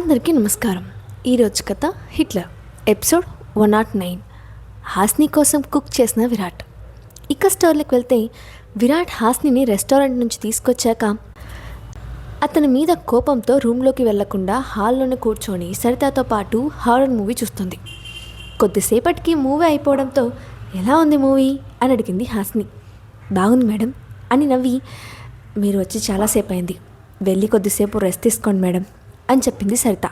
అందరికీ నమస్కారం. ఈరోజు కథ హిట్లర్ ఎపిసోడ్ 109. హాస్ని కోసం కుక్ చేసిన విరాట్. ఇక స్టోరీకి వెళ్తే విరాట్ హాస్నిని రెస్టారెంట్ నుంచి తీసుకొచ్చాక అతని మీద కోపంతో రూమ్లోకి వెళ్లకుండా హాల్లోనే కూర్చొని సరితతో పాటు హారర్ మూవీ చూస్తుంది. కొద్దిసేపటికి మూవీ అయిపోవడంతో ఎలా ఉంది మూవీ అని అడిగింది హాస్ని. బాగుంది మేడం అని నవ్వి, మీరు వచ్చి చాలాసేపు అయింది, వెళ్ళి కొద్దిసేపు రెస్ట్ తీసుకోండి మేడం అని చెప్పింది సరిత.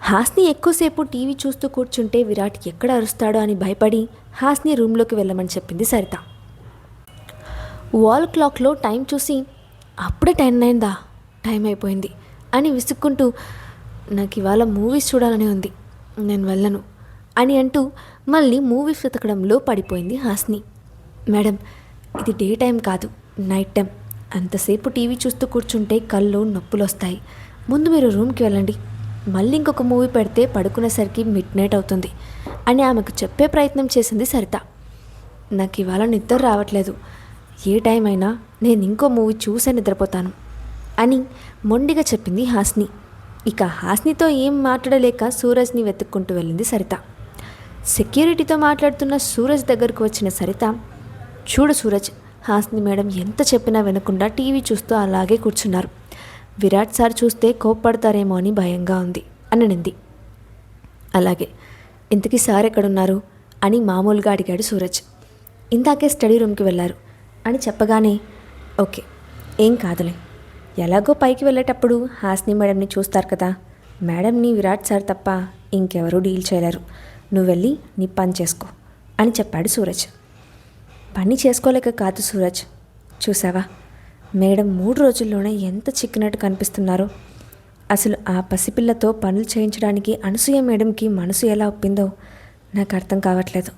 హాస్ని ఎక్కువసేపు టీవీ చూస్తూ కూర్చుంటే విరాట్ ఎక్కడ అరుస్తాడో అని భయపడి హాస్ని రూమ్లోకి వెళ్ళమని చెప్పింది సరిత. వాల్ క్లాక్లో టైం చూసి అప్పుడే 10 అయిందా, టైం అయిపోయింది అని విసుక్కుంటూ, నాకు ఇవాళ మూవీస్ చూడాలని ఉంది, నేను వెళ్ళను అని అంటూ మళ్ళీ మూవీస్ వెతకడంలో పడిపోయింది హాస్ని. మేడం, ఇది డే టైం కాదు, నైట్ టైం, అంతసేపు టీవీ చూస్తూ కూర్చుంటే కళ్ళు నొప్పులు వస్తాయి, ముందు మీరు రూమ్కి వెళ్ళండి, మళ్ళీ ఇంకొక మూవీ పెడితే పడుకునేసరికి మిడ్ నైట్ అవుతుంది అని ఆమెకు చెప్పే ప్రయత్నం చేసింది సరిత. నాకు ఇవాళ నిద్ర రావట్లేదు, ఏ టైం అయినా నేను ఇంకో మూవీ చూసే నిద్రపోతాను అని మొండిగా చెప్పింది హాస్ని. ఇక హాస్నితో ఏం మాట్లాడలేక సూరజ్ని వెతుక్కుంటూ వెళ్ళింది సరిత. సెక్యూరిటీతో మాట్లాడుతున్న సూరజ్ దగ్గరకు వచ్చిన సరిత, చూడు సూరజ్, హాస్ని మేడం ఎంత చెప్పినా వినకుండా టీవీ చూస్తూ అలాగే కూర్చున్నారు, విరాట్ సార్ చూస్తే కోప్పడతారేమో అని భయంగా ఉంది అని అనింది. అలాగే, ఇంతకీ సార్ ఎక్కడున్నారు అని మామూలుగా అడిగాడు సూరజ్. ఇందాకే స్టడీ రూమ్కి వెళ్ళారు అని చెప్పగానే, ఓకే ఏం కాదులే, ఎలాగో పైకి వెళ్ళేటప్పుడు హాస్ని మేడంని చూస్తారు కదా, మేడంని విరాట్ సార్ తప్ప ఇంకెవరూ డీల్ చేయలేరు, నువ్వు వెళ్ళి నీ పని చేసుకో అని చెప్పాడు సూరజ్. పని చేసుకోలేక కాదు సూరజ్, చూసావా మేడం 3 రోజుల్లోనే ఎంత చిక్కినట్టు కనిపిస్తున్నారో, అసలు ఆ పసిపిల్లతో పనులు చేయించడానికి అనసూయ మేడంకి మనసు ఎలా ఒప్పిందో నాకు అర్థం కావట్లేదు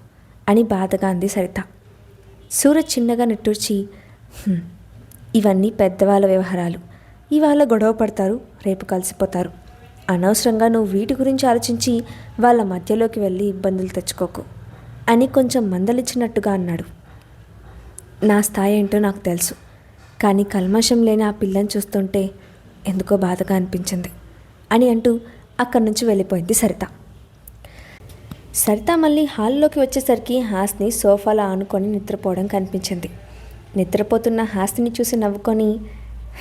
అని బాధగా అంది సరిత. సూరజ్ చిన్నగా నిట్టూర్చి, ఇవన్నీ పెద్దవాళ్ళ వ్యవహారాలు, ఇవాళ గొడవ పడతారు, రేపు కలిసిపోతారు, అనవసరంగా నువ్వు వీటి గురించి ఆలోచించి వాళ్ళ మధ్యలోకి వెళ్ళి ఇబ్బందులు తెచ్చుకోకు అని కొంచెం మందలిచ్చినట్టుగా అన్నాడు. నా స్థాయి ఏంటో నాకు తెలుసు, కానీ కల్మషం లేని ఆ పిల్లని చూస్తుంటే ఎందుకో బాధగా అనిపించింది అని అంటూ అక్కడి నుంచి వెళ్ళిపోయింది సరిత. సరిత మళ్ళీ హాల్లోకి వచ్చేసరికి హాస్ని సోఫాలో ఆనుకొని నిద్రపోవడం కనిపించింది. నిద్రపోతున్న హాస్ని చూసి నవ్వుకొని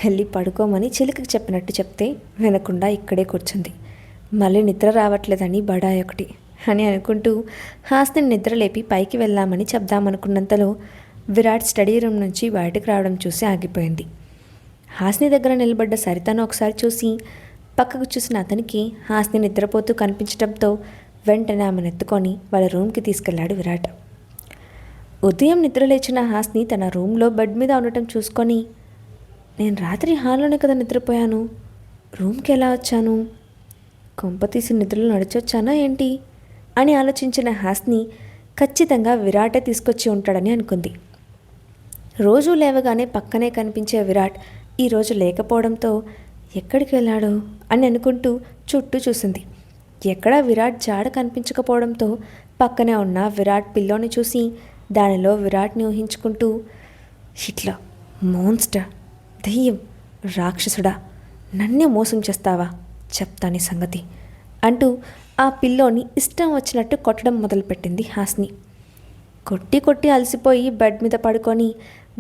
వెళ్ళి పడుకోమని చిలుకకి చెప్పినట్టు చెప్తే వినకుండా ఇక్కడే కూర్చుంది. మళ్ళీ నిద్ర రావట్లేదని బడాయి ఒకటి అని అనుకుంటూ హాస్ని నిద్రలేపి పైకి వెళ్దామని చెప్దామనుకున్నంతలో విరాట్ స్టడీ రూమ్ నుంచి బయటకు రావడం చూసి ఆగిపోయింది. హాస్ని దగ్గర నిలబడ్డ సరితను ఒకసారి చూసి పక్కకు చూసిన అతనికి హాస్ని నిద్రపోతూ కనిపించడంతో వెంటనే ఆమెను ఎత్తుకొని వాళ్ళ రూమ్కి తీసుకెళ్లాడు విరాట్. ఉదయం నిద్ర లేచిన హాస్ని తన రూమ్లో బెడ్ మీద ఉండటం చూసుకొని, నేను రాత్రి హాల్లోనే కదా నిద్రపోయాను, రూమ్కి ఎలా వచ్చాను, కొంపతీసి నిద్రలో నడిచొచ్చానా ఏంటి అని ఆలోచించిన హాస్ని ఖచ్చితంగా విరాటే తీసుకొచ్చి ఉంటాడని అనుకుంది. రోజూ లేవగానే పక్కనే కనిపించే విరాట్ ఈరోజు లేకపోవడంతో ఎక్కడికి వెళ్ళాడు అని అనుకుంటూ చుట్టూ చూసింది. ఎక్కడా విరాట్ జాడ కనిపించకపోవడంతో పక్కనే ఉన్న విరాట్ పిల్లోని చూసి దానిలో విరాట్ని ఊహించుకుంటూ, ఇట్లా మోన్స్టర్, దెయ్యం, రాక్షసుడా, నన్నే మోసం చేస్తావా, చెప్తాని సంగతి అంటూ ఆ పిల్లోని ఇష్టం వచ్చినట్టు కొట్టడం మొదలుపెట్టింది హాస్ని. కొట్టి కొట్టి అలసిపోయి బెడ్ మీద పడుకొని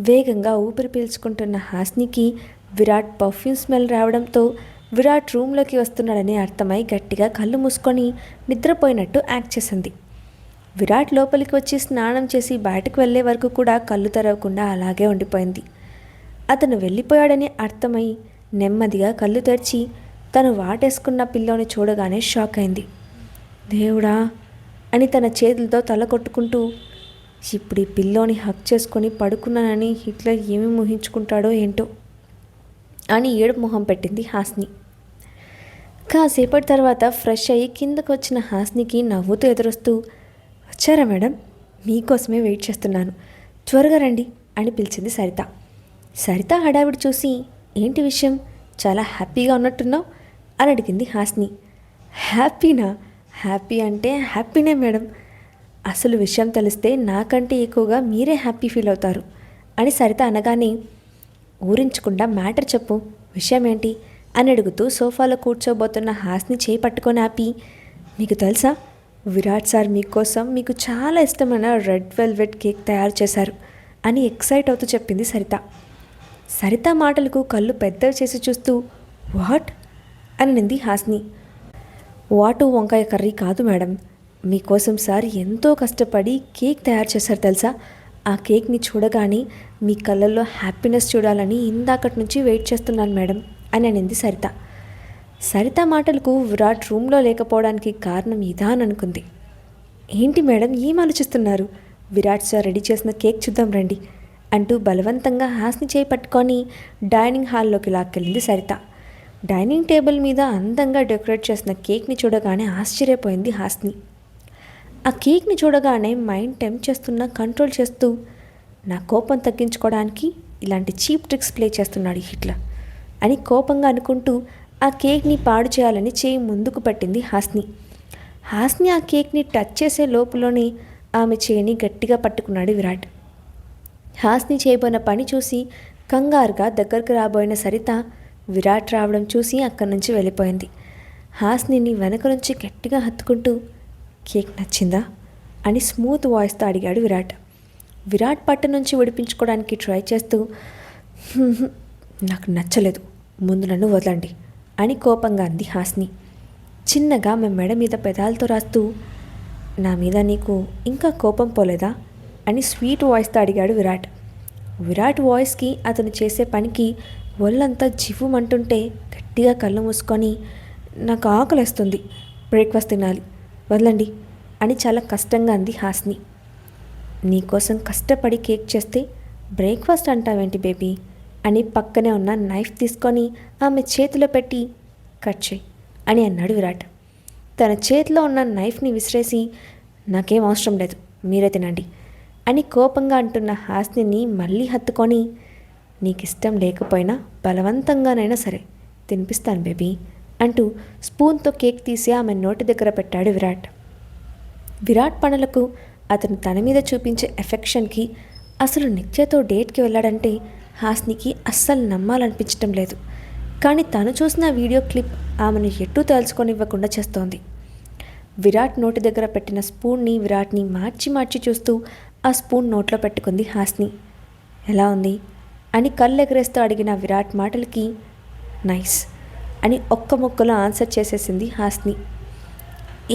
వేగంగా ఊపిరి పీల్చుకుంటున్న హాస్నికి విరాట్ పర్ఫ్యూమ్ స్మెల్ రావడంతో విరాట్ రూమ్లోకి వస్తున్నాడని అర్థమై గట్టిగా కళ్ళు మూసుకొని నిద్రపోయినట్టు యాక్ట్ చేసింది. విరాట్ లోపలికి వచ్చి స్నానం చేసి బయటకు వెళ్ళే వరకు కూడా కళ్ళు తెరవకుండా అలాగే ఉండిపోయింది. అతను వెళ్ళిపోయాడని అర్థమై నెమ్మదిగా కళ్ళు తెరిచి తను వాటేసుకున్న పిల్లోని చూడగానే షాక్ అయింది. దేవుడా అని తన చేతులతో తల కొట్టుకుంటూ, ఇప్పుడు ఈ పిల్లోని హక్ చేసుకొని పడుకున్నానని హిట్లర్ ఏమి ఊహించుకుంటాడో ఏంటో అని ఏడుపు మొహం పెట్టింది హాస్ని. కాసేపటి తర్వాత ఫ్రెష్ అయ్యి కిందకు వచ్చిన హాస్నికి నవ్వుతూ ఎదురొస్తూ, వచ్చారా మేడం, మీకోసమే వెయిట్ చేస్తున్నాను, త్వరగా రండి అని పిలిచింది సరిత. సరిత హడావిడి చూసి, ఏంటి విషయం, చాలా హ్యాపీగా ఉన్నట్టున్నావు అని అడిగింది హాస్ని. హ్యాపీనా, హ్యాపీ అంటే హ్యాపీనే మేడం, అసలు విషయం తెలిస్తే నాకంటే ఎక్కువగా మీరే హ్యాపీ ఫీల్ అవుతారు అని సరిత అనగానే, ఊరించకుండా మ్యాటర్ చెప్పు, విషయం ఏంటి అని అడుగుతూ సోఫాలో కూర్చోబోతున్న హాస్ని చేయి పట్టుకొని ఆపి, మీకు తెలుసా, విరాట్ సార్ మీకోసం మీకు చాలా ఇష్టమైన రెడ్ వెల్వెట్ కేక్ తయారు చేశారు అని ఎక్సైట్ అవుతూ చెప్పింది సరిత. సరిత మాటలకు కళ్ళు పెద్దవి చేసి చూస్తూ వాట్ అని నింది హాస్ని. వాటు వంకాయ కర్రీ కాదు మేడం, మీకోసం సార్ ఎంతో కష్టపడి కేక్ తయారు చేశారు తెలుసా. ఆ కేక్ని చూడగానే మీ కళ్ళల్లో హ్యాపీనెస్ చూడాలని ఇందాకటి నుంచి వెయిట్ చేస్తున్నాను మేడం అని అనింది సరిత. సరిత మాటలకు విరాట్ రూమ్లో లేకపోవడానికి కారణం ఇదా అని అనుకుంది. ఏంటి మేడం ఏం ఆలోచిస్తున్నారు, విరాట్ సార్ రెడీ చేసిన కేక్ చూద్దాం రండి అంటూ బలవంతంగా హాస్ని చేయి పట్టుకొని డైనింగ్ హాల్లోకి లాక్కెళ్ళింది సరిత. డైనింగ్ టేబుల్ మీద అందంగా డెకరేట్ చేసిన కేక్ని చూడగానే ఆశ్చర్యపోయింది హాస్ని. ఆ కేక్ని చూడగానే మైండ్ టెంప్ట్ చేస్తున్నా కంట్రోల్ చేస్తూ, నా కోపం తగ్గించుకోవడానికి ఇలాంటి చీప్ ట్రిక్స్ ప్లే చేస్తున్నాడు హిట్లర్ అని కోపంగా అనుకుంటూ ఆ కేక్ని పాడు చేయాలని చేయి ముందుకు పట్టింది హాస్ని. హాస్ని ఆ కేక్ని టచ్ చేసే లోపులోనే ఆమె చేయిని గట్టిగా పట్టుకున్నాడు విరాట్. హాస్ని చేయబోయిన పని చూసి కంగారుగా దగ్గరకు రాబోయిన సరిత విరాట్ రావడం చూసి అక్కడి నుంచి వెళ్ళిపోయింది. హాస్నిని వెనక నుంచి గట్టిగా హత్తుకుంటూ, కేక్ నచ్చిందా అని స్మూత్ వాయిస్తో అడిగాడు విరాట్. విరాట్ పట్టు నుంచి విడిపించుకోవడానికి ట్రై చేస్తూ, నాకు నచ్చలేదు, ముందు నన్ను వదలండి అని కోపంగా అంది హాస్ని. చిన్నగా ఆమె మెడ మీద పెదాలతో రాస్తూ, నా మీద నీకు ఇంకా కోపం పోలేదా అని స్వీట్ వాయిస్తో అడిగాడు విరాట్. విరాట్ వాయిస్కి అతను చేసే పనికి ఒళ్ళంతా జివ్వుమంటుంటే గట్టిగా కళ్ళు మూసుకొని, నాకు ఆకలేస్తుంది, బ్రేక్ఫాస్ట్ తినాలి, వదలండి అని చాలా కష్టంగా అంది హాస్ని. నీకోసం కష్టపడి కేక్ చేస్తే బ్రేక్ఫాస్ట్ అంటావేంటి బేబీ అని పక్కనే ఉన్న నైఫ్ తీసుకొని ఆమె చేతిలో పెట్టి, కట్ చేయి అని అన్నాడు విరాట్. తన చేతిలో ఉన్న నైఫ్ని విసిరేసి, నాకేం అవసరం లేదు, మీరే తినండి అని కోపంగా అంటున్న హాస్నిని మళ్ళీ హత్తుకొని, నీకిష్టం లేకపోయినా బలవంతంగానైనా సరే తినిపిస్తాను బేబీ అంటూ స్పూన్తో కేక్ తీసి ఆమె నోటి దగ్గర పెట్టాడు విరాట్. విరాట్ పనులకు అతను తన మీద చూపించే ఎఫెక్షన్కి అసలు నిత్యతో డేట్కి వెళ్ళాడంటే హాస్నికి అస్సలు నమ్మాలనిపించటం లేదు. కానీ తను చూసిన వీడియో క్లిప్ ఆమెను ఎటూ తలుచుకొనివ్వకుండా చేస్తోంది. విరాట్ నోటి దగ్గర పెట్టిన స్పూన్ని విరాట్ని మార్చి మార్చి చూస్తూ ఆ స్పూన్ నోట్లో పెట్టుకుంది హాస్ని. ఎలా ఉంది అని కళ్ళెగరేస్తూ అడిగిన విరాట్ మాటలకి నైస్ అని ఒక్క ముక్కలో ఆన్సర్ చేసేసింది హాస్ని.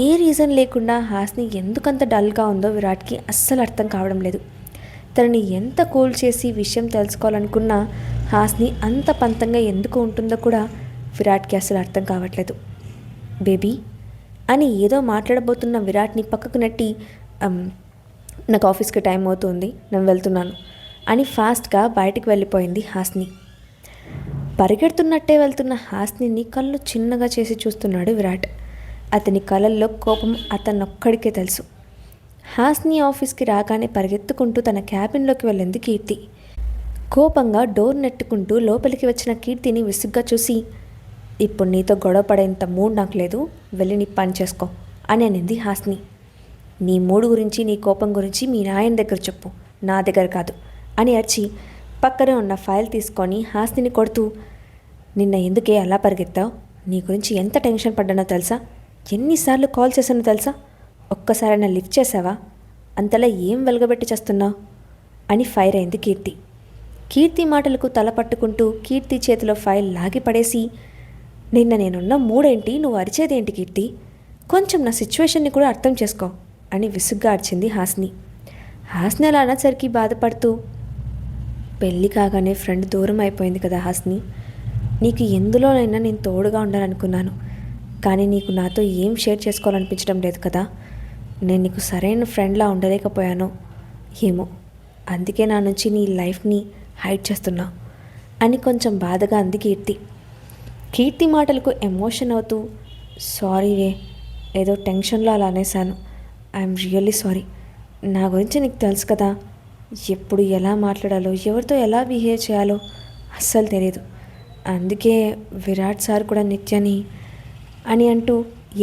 ఏ రీజన్ లేకుండా హాస్ని ఎందుకంత డల్గా ఉందో విరాట్కి అస్సలు అర్థం కావడం లేదు. తనని ఎంత కూల్ చేసి విషయం తెలుసుకోవాలనుకున్నా హాస్ని అంత పంతంగా ఎందుకు ఉంటుందో కూడా విరాట్కి అస్సలు అర్థం కావట్లేదు. బేబీ అని ఏదో మాట్లాడబోతున్న విరాట్ని పక్కకు నెట్టి, నాకు ఆఫీస్కి టైం అవుతుంది, నేను వెళ్తున్నాను అని ఫాస్ట్గా బయటికి వెళ్ళిపోయింది హాస్ని. పరిగెడుతున్నట్టే వెళ్తున్న హాస్నిని కళ్ళు చిన్నగా చేసి చూస్తున్నాడు విరాట్. అతని కళ్ళల్లో కోపం అతనొక్కడికే తెలుసు. హాస్ని ఆఫీస్కి రాగానే పరిగెత్తుకుంటూ తన క్యాబిన్లోకి వెళ్ళింది కీర్తి. కోపంగా డోర్ నెట్టుకుంటూ లోపలికి వచ్చిన కీర్తిని విసుగ్గా చూసి, ఇప్పుడు నీతో గొడవ పడేంత మూడ్ నాకు లేదు, వెళ్ళి నీ పని చేసుకో అని అనింది హాస్ని. నీ మూడు గురించి నీ కోపం గురించి మీ నాయన దగ్గర చెప్పు, నా దగ్గర కాదు అని అరిచి పక్కనే ఉన్న ఫైల్ తీసుకొని హాస్నిని కొడుతూ, నిన్న ఎందుకే అలా పరిగెత్తావు, నీ గురించి ఎంత టెన్షన్ పడ్డానో తెలుసా, ఎన్నిసార్లు కాల్ చేశానో తెలుసా, ఒక్కసారైనా లిఫ్ట్ చేసావా, అంతలా ఏం వెలగబెట్టి చేస్తున్నావు అని ఫైర్ అయింది కీర్తి. కీర్తి మాటలకు తల పట్టుకుంటూ కీర్తి చేతిలో ఫైల్ లాగి పడేసి, నిన్న నేనున్న మూడేంటి, నువ్వు అరిచేదేంటి కీర్తి, కొంచెం నా సిచ్యువేషన్ని కూడా అర్థం చేసుకో అని విసుగ్గా అరిచింది హాస్ని. హాస్ని అలా అనేసరికి బాధపడుతూ, పెళ్ళి కాగానే ఫ్రెండ్ దూరం అయిపోయింది కదా హాస్ని, నీకు ఎందులోనైనా నేను తోడుగా ఉండాలనుకున్నాను, కానీ నీకు నాతో ఏం షేర్ చేసుకోవాలనిపించడం లేదు కదా, నేను నీకు సరైన ఫ్రెండ్లా ఉండలేకపోయాను ఏమో, అందుకే నా నుంచి నీ లైఫ్ని హైడ్ చేస్తున్నా అని కొంచెం బాధగా అంది కీర్తి. కీర్తి మాటలకు ఎమోషన్ అవుతూ, సారీ వే, ఏదో టెన్షన్లో అలా అనేసాను, ఐఎమ్ రియల్లీ సారీ, నా గురించి నీకు తెలుసు కదా, ఎప్పుడు ఎలా మాట్లాడాలో ఎవరితో ఎలా బిహేవ్ చేయాలో అస్సలు తెలియదు, అందుకే విరాట్ సార్ కూడా నిత్యని అని అంటూ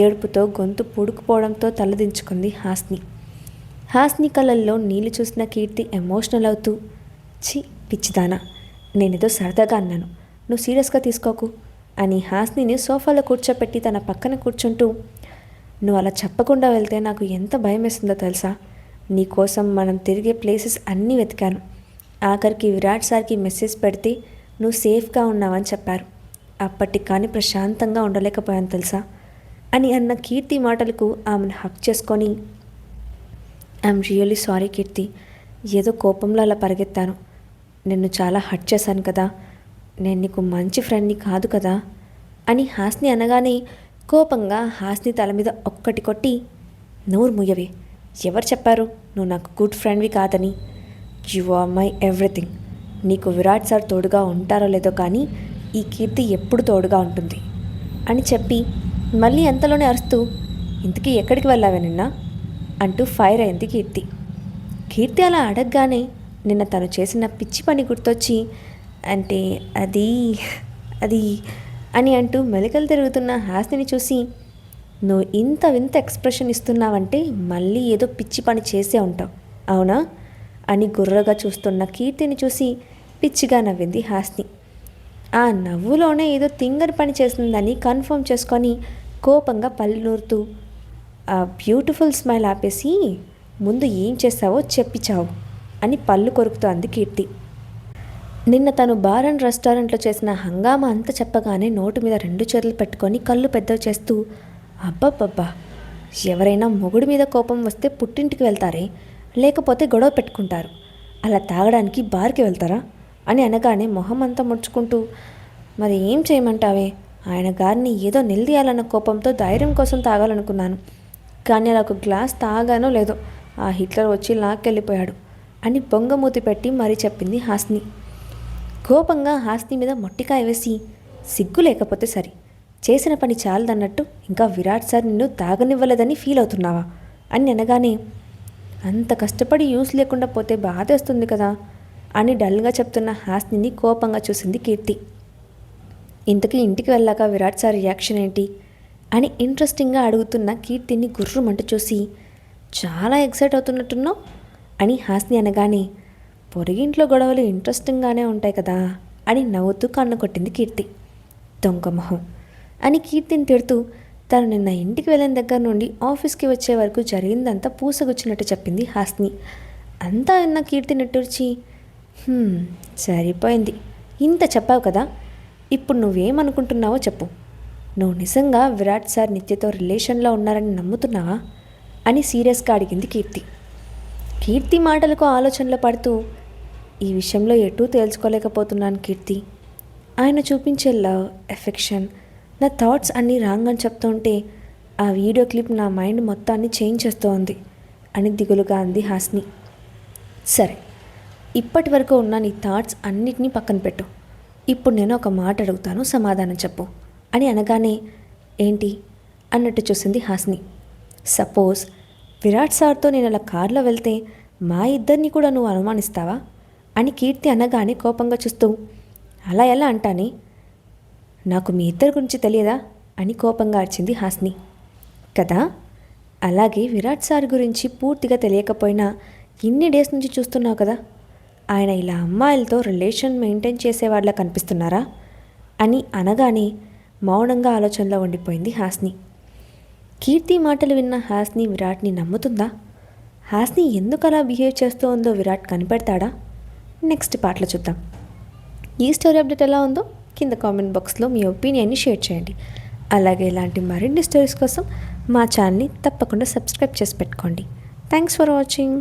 ఏడుపుతో గొంతు పూడుకుపోవడంతో తలదించుకుంది హాస్ని. హాస్ని కళ్ళల్లో నీళ్లు చూసిన కీర్తి ఎమోషనల్ అవుతూ, ఛీ పిచ్చిదానా, నేనేదో సరదాగా అన్నాను, నువ్వు సీరియస్గా తీసుకోకు అని హాస్నిని సోఫాలో కూర్చోపెట్టి తన పక్కన కూర్చుంటూ, నువ్వు అలా చెప్పకుండా వెళ్తే నాకు ఎంత భయం వేస్తుందో తెలుసా. నీకోసం మనం తిరిగే ప్లేసెస్ అన్నీ వెతికాను. ఆఖరికి విరాట్ సార్కి మెసేజ్ పెడితే నువ్వు సేఫ్గా ఉన్నావని చెప్పారు. అప్పటికి కానీ ప్రశాంతంగా ఉండలేకపోయాను తెలుసా అని అన్న కీర్తి మాటలకు ఆమెను హక్ చేసుకొని, ఐఎమ్ రియల్లీ సారీ కీర్తి, ఏదో కోపంలో అలా పరిగెత్తాను. నిన్ను చాలా హర్ట్ చేశాను కదా, నేను నీకు మంచి ఫ్రెండ్ని కాదు కదా అని హాస్ని అనగానే కోపంగా హాస్ని తల మీద ఒక్కటి కొట్టి, నోరు ముయ్యవే, ఎవరు చెప్పారు నువ్వు నాకు గుడ్ ఫ్రెండ్వి కాదని? You are my everything. నీకు విరాట్ సార్ తోడుగా ఉంటారో లేదో కానీ ఈ కీర్తి ఎప్పుడు తోడుగా ఉంటుంది అని చెప్పి మళ్ళీ అంతలోనే అరుస్తూ, ఇంతకీ ఎక్కడికి వెళ్ళావే నిన్న అంటూ ఫైర్ అయింది కీర్తి. కీర్తి అలా అడగగానే నిన్న తను చేసిన పిచ్చి పని గుర్తొచ్చి, అంటే అది అది అని అంటూ మెలికలు తిరుగుతున్న హాస్నిని చూసి, నువ్వు ఇంత వింత ఎక్స్ప్రెషన్ ఇస్తున్నావంటే మళ్ళీ ఏదో పిచ్చి పని చేసే ఉంటావు అవునా అని గుర్రగా చూస్తున్న కీర్తిని చూసి పిచ్చిగా నవ్వింది హాస్ని. ఆ నవ్వులోనే ఏదో తింగరి పని చేసిందని కన్ఫర్మ్ చేసుకొని కోపంగా పళ్ళు నూరుతూ, ఆ బ్యూటిఫుల్ స్మైల్ ఆపేసి ముందు ఏం చేస్తావో చెప్పిచావు అని పళ్ళు కొరుకుతూ అంది కీర్తి. నిన్న తను బార్ అండ్ రెస్టారెంట్లో చేసిన హంగామా అంతా చెప్పగానే నోటు మీద 2 చేతులు పెట్టుకొని కళ్ళు పెద్దవి చేస్తూ, అబ్బబ్బబ్బా, ఎవరైనా మొగుడి మీద కోపం వస్తే పుట్టింటికి వెళ్తారే, లేకపోతే గొడవ పెట్టుకుంటారు, అలా తాగడానికి బార్కి వెళ్తారా అని అనగానే మొహం అంతా ముడుచుకుంటూ, మరి ఏం చేయమంటావే, ఆయన గారిని ఏదో నిలదీయాలన్న కోపంతో ధైర్యం కోసం తాగాలనుకున్నాను, కానీ అలా ఒక గ్లాస్ తాగానో లేదో ఆ హిట్లర్ వచ్చి లాక్కెళ్ళిపోయాడు అని బొంగమూతి పెట్టి మరీ చెప్పింది హాస్ని. కోపంగా హాస్ని మీద మొట్టికాయ వేసి, సిగ్గు లేకపోతే సరి, చేసిన పని చాలదన్నట్టు ఇంకా విరాట్ సార్ నిన్ను తాగనివ్వలేదని ఫీల్ అవుతున్నావా అని అనగానే, అంత కష్టపడి యూస్ లేకుండా పోతే బాధేస్తుంది కదా అని డల్గా చెప్తున్న హాస్నిని కోపంగా చూసింది కీర్తి. ఇంతకీ ఇంటికి వెళ్ళాక విరాట్ సార్ రియాక్షన్ ఏంటి అని ఇంట్రెస్టింగ్గా అడుగుతున్న కీర్తిని గుర్రుమంటూ చూసి, చాలా ఎక్సైట్ అవుతున్నట్టున్నావు అని హాస్ని అనగానే, పొరిగింట్లో గొడవలు ఇంట్రెస్టింగ్గానే ఉంటాయి కదా అని నవ్వుతూ కన్ను కొట్టింది కీర్తి. దొంగమొహం అని కీర్తిని తిడుతూ తను నిన్న ఇంటికి వెళ్ళిన దగ్గర నుండి ఆఫీస్కి వచ్చే వరకు జరిగిందంతా పూసగుచ్చినట్టు చెప్పింది హాస్ని. అంతా విన్న కీర్తి నిట్టూర్చి, సరిపోయింది, ఇంత చెప్పావు కదా, ఇప్పుడు నువ్వేమనుకుంటున్నావో చెప్పు. నువ్వు నిజంగా విరాట్ సార్ నిత్యతో రిలేషన్లో ఉన్నారని నమ్ముతున్నావా అని సీరియస్గా అడిగింది కీర్తి. కీర్తి మాటలకు ఆలోచనలో పడుతూ, ఈ విషయంలో ఎటూ తేల్చుకోలేకపోతున్నాను కీర్తి. ఆయన చూపించే లవ్, ఎఫెక్షన్, నా థాట్స్ అన్నీ రాంగ్ అని చెప్తుంటే ఆ వీడియో క్లిప్ నా మైండ్ మొత్తాన్ని చేంజ్ చేస్తూ ఉంది అని దిగులుగా అంది హాస్ని. సరే, ఇప్పటి వరకు ఉన్న నీ థాట్స్ అన్నిటినీ పక్కన పెట్టు. ఇప్పుడు నేను ఒక మాట అడుగుతాను, సమాధానం చెప్పు అని అనగానే, ఏంటి అన్నట్టు చూసింది హాస్ని. సపోజ్ విరాట్ సార్తో నేను అలా కార్లో వెళ్తే మా ఇద్దరిని కూడా నువ్వు అనుమానిస్తావా అని కీర్తి అనగానే కోపంగా చూస్తూ, అలా ఎలా అంటానే, నాకు మీ ఇద్దరి గురించి తెలియదా అని కోపంగా అరిచింది హాస్ని. కదా, అలాగే విరాట్ సార్ గురించి పూర్తిగా తెలియకపోయినా ఇన్ని డేస్ నుంచి చూస్తున్నావు కదా, ఆయన ఇలా అమ్మాయిలతో రిలేషన్ మెయింటైన్ చేసేవాళ్ళ కనిపిస్తున్నారా అని అనగానే మౌనంగా ఆలోచనలో ఉండిపోయింది హాస్ని. కీర్తి మాటలు విన్న హాస్ని విరాట్ని నమ్ముతుందా? హాస్ని ఎందుకు అలా బిహేవ్ చేస్తూ ఉందో విరాట్ కనిపెడతాడా? నెక్స్ట్ పార్ట్లో చూద్దాం. ఈ స్టోరీ అప్డేట్ ఎలా ఉందో కింద కామెంట్ బాక్స్లో మీ ఒపీనియన్ని షేర్ చేయండి. అలాగే ఇలాంటి మరిన్ని స్టోరీస్ కోసం మా ఛానల్ని తప్పకుండా సబ్స్క్రైబ్ చేసి పెట్టుకోండి. Thanks for watching.